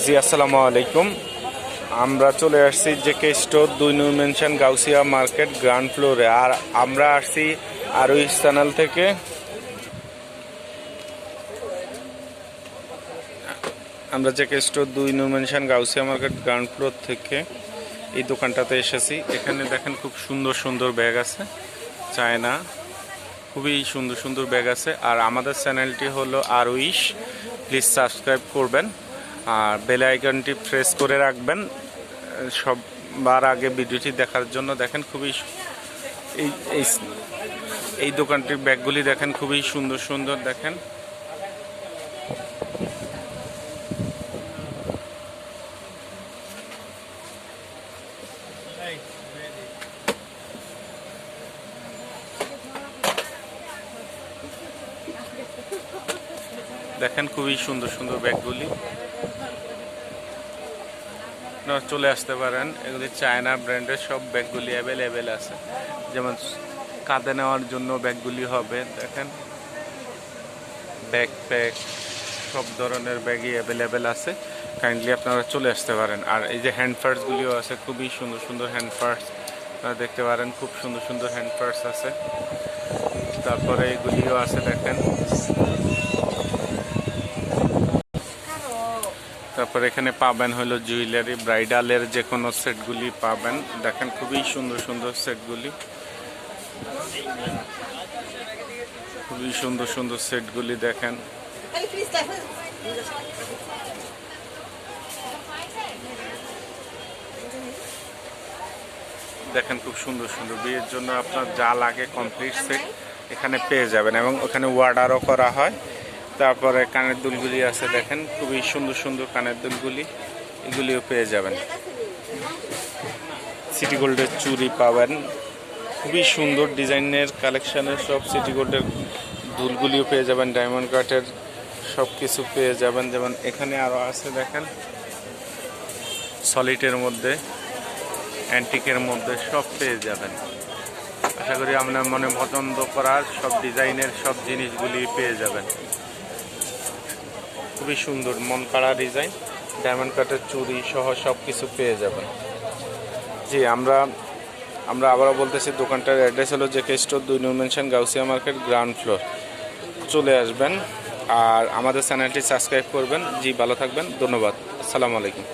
জি আসসালামু আলাইকুম। আমরা চলে আসছি JK store 2 Noor mansion Gausia market গ্রাউন্ড ফ্লোরে। আর আমরা আসছি আরুইশ চ্যানেল থেকে। আমরা JK store 2 Noor mansion Gausia market ground floor থেকে এই দোকানটাতে এসেছি। এখানে দেখেন খুব সুন্দর সুন্দর ব্যাগ আছে, চায়না, খুবই সুন্দর সুন্দর ব্যাগ আছে। আর আমাদের চ্যানেলটি হলো আরুইশ, প্লিজ সাবস্ক্রাইব করবেন আর বেল আইকনটি প্রেস করে রাখবেন সবার আগে ভিডিওটি দেখার জন্য। দেখেন খুবই এই দোকানটির ব্যাগগুলি দেখেন খুবই সুন্দর সুন্দর। দেখেন দেখেন খুবই সুন্দর সুন্দর ব্যাগগুলি, চলে আসতে পারেন। এগুলি চায়না ব্র্যান্ডের সব ব্যাগগুলি অ্যাভেলেবেল আছে। যেমন কাঁধে নেওয়ার জন্য ব্যাগগুলি হবে, দেখেন ব্যাকপ্যাক সব ধরনের ব্যাগই অ্যাভেলেবেল আছে। কাইন্ডলি আপনারা চলে আসতে পারেন। আর এই যে হ্যান্ড পার্সগুলিও আছে, খুবই সুন্দর সুন্দর হ্যান্ড পার্স আপনারা দেখতে পারেন। খুব সুন্দর সুন্দর হ্যান্ড পার্স আছে। তারপরে এগুলিও আছে দেখেন। তারপর এখানে পাবেন হলো জুয়েলারি, ব্রাইডালের যে কোনো সেটগুলি পাবেন। দেখেন খুবই সুন্দর সুন্দর সেটগুলি, খুবই সুন্দর সুন্দর সেটগুলি দেখেন। দেখেন খুব সুন্দর সুন্দর, বিয়ের জন্য আপনার যা লাগে কমপ্লিট সেট এখানে পেয়ে যাবেন এবং ওখানে অর্ডারও করা হয়। তারপরে কানের দুলগুলি আছে, দেখেন খুবই সুন্দর সুন্দর কানের দুলগুলি, এগুলিও পেয়ে যাবেন। সিটি গোল্ডের চুড়ি পাবেন, খুবই সুন্দর ডিজাইনের কালেকশানের সব সিটি গোল্ডের দুলগুলিও পেয়ে যাবেন। ডায়মন্ড কাটের সব কিছু পেয়ে যাবেন। যেমন এখানে আরও আছে দেখেন, সলিডের মধ্যে, অ্যান্টিকের মধ্যে সব পেয়ে যাবেন। আশা করি আপনার মনে পছন্দ করার সব ডিজাইনের সব জিনিসগুলি পেয়ে যাবেন। খুবই সুন্দর মন কাড়া ডিজাইন, ডায়মন্ড কাটের চুড়ি সহ সব কিছু পেয়ে যাবেন। জি আমরা আবারও বলতেছি, দোকানটার অ্যাড্রেস হলো JK store 2 Noor mansion Gausia market ground floor. চলে আসবেন আর আমাদের চ্যানেলটি সাবস্ক্রাইব করবেন। জি ভালো থাকবেন, ধন্যবাদ, আসসালামু আলাইকুম।